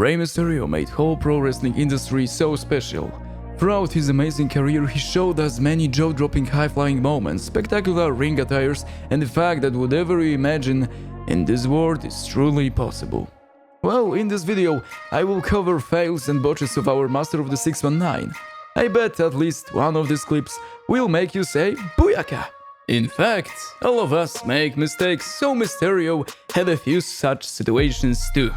Rey Mysterio made whole pro wrestling industry so special. Throughout his amazing career, he showed us many jaw-dropping high-flying moments, spectacular ring attires, and the fact that whatever you imagine in this world is truly possible. Well, in this video, I will cover fails and botches of our Master of the 619. I bet at least one of these clips will make you say Booyaka! In fact, all of us make mistakes, so Mysterio had a few such situations too.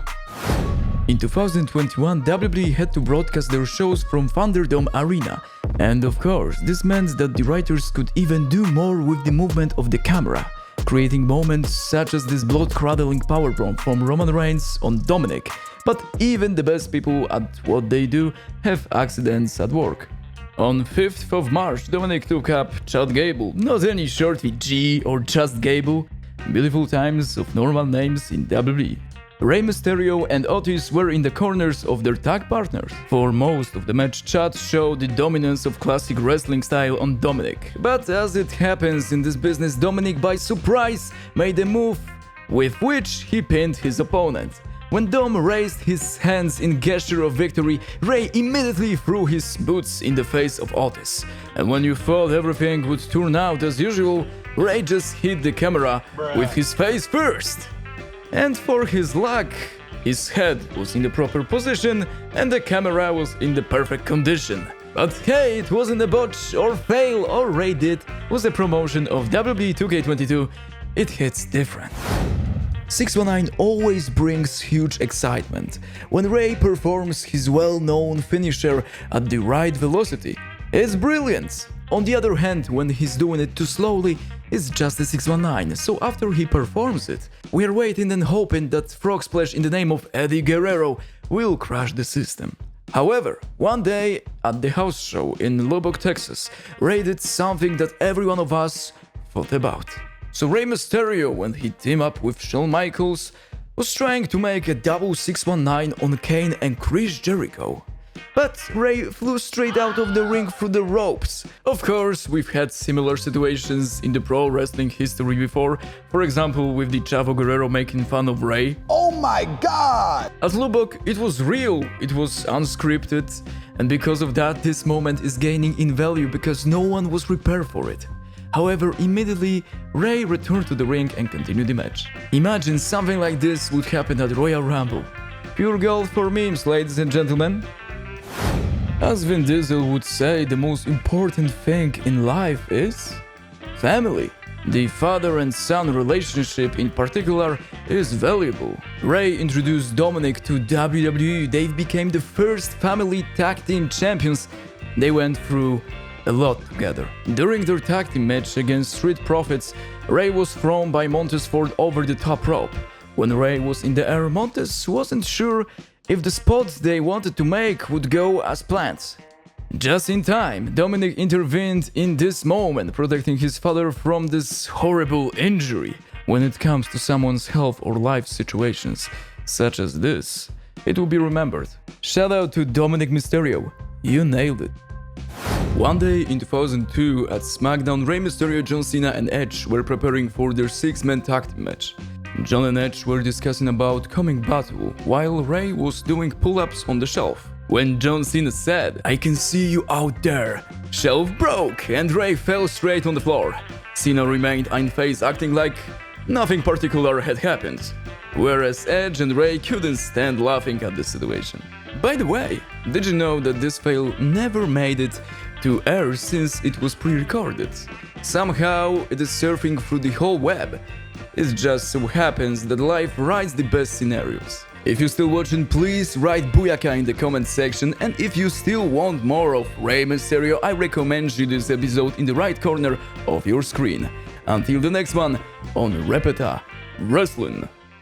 In 2021, WWE had to broadcast their shows from Thunderdome Arena, and of course, this meant that the writers could even do more with the movement of the camera, creating moments such as this blood-curdling powerbomb from Roman Reigns on Dominic. But even the best people at what they do have accidents at work. On 5th of March, Dominic took up Chad Gable, not any short with G or just Gable, beautiful times of normal names in WWE. Rey Mysterio and Otis were in the corners of their tag partners. For most of the match, Chad showed the dominance of classic wrestling style on Dominic. But as it happens in this business, Dominic by surprise made a move with which he pinned his opponent. When Dom raised his hands in gesture of victory, Rey immediately threw his boots in the face of Otis. And when you thought everything would turn out as usual, Rey just hit the camera with his face first. And for his luck, his head was in the proper position and the camera was in the perfect condition. But hey, it wasn't a botch or fail. All Rey did was a promotion of WWE 2K22. It hits different. 619 always brings huge excitement when Rey performs his well-known finisher at the right velocity. It's brilliant. On the other hand, when he's doing it too slowly, it's just a 619, so after he performs it, we're waiting and hoping that Frog Splash in the name of Eddie Guerrero will crash the system. However, one day at the house show in Lubbock, Texas, Rey did something that every one of us thought about. So Rey Mysterio, when he teamed up with Shawn Michaels, was trying to make a double 619 on Kane and Chris Jericho. But Rey flew straight out of the ring through the ropes. Of course, we've had similar situations in the pro wrestling history before, for example with the Chavo Guerrero making fun of Rey. Oh my god! At Lubbock, it was real, it was unscripted, and because of that, this moment is gaining in value because no one was prepared for it. However, immediately, Rey returned to the ring and continued the match. Imagine something like this would happen at Royal Rumble. Pure gold for memes, ladies and gentlemen. As Vin Diesel would say, the most important thing in life is family. The father and son relationship in particular is valuable. Rey introduced Dominic to WWE. They became the first family tag team champions. They went through a lot together. During their tag team match against Street Profits, Rey was thrown by Montez Ford over the top rope. When Rey was in the air, Montez wasn't sure if the spots they wanted to make would go as planned. Just in time, Dominic intervened in this moment, protecting his father from this horrible injury. When it comes to someone's health or life situations, such as this, it will be remembered. Shout out to Dominic Mysterio, you nailed it. One day in 2002 at SmackDown, Rey Mysterio, John Cena and Edge were preparing for their 6-man tag team match. John and Edge were discussing about coming battle while Rey was doing pull-ups on the shelf. When John Cena said, "I can see you out there," shelf broke and Rey fell straight on the floor. Cena remained unfazed, acting like nothing particular had happened, whereas Edge and Rey couldn't stand laughing at the situation. By the way, did you know that this fail never made it to air since it was pre-recorded? Somehow it is surfing through the whole web. It just so happens that life writes the best scenarios. If you're still watching, please write Booyaka in the comment section, and if you still want more of Rey Mysterio, I recommend you this episode in the right corner of your screen. Until the next one on Repeta Wrestling.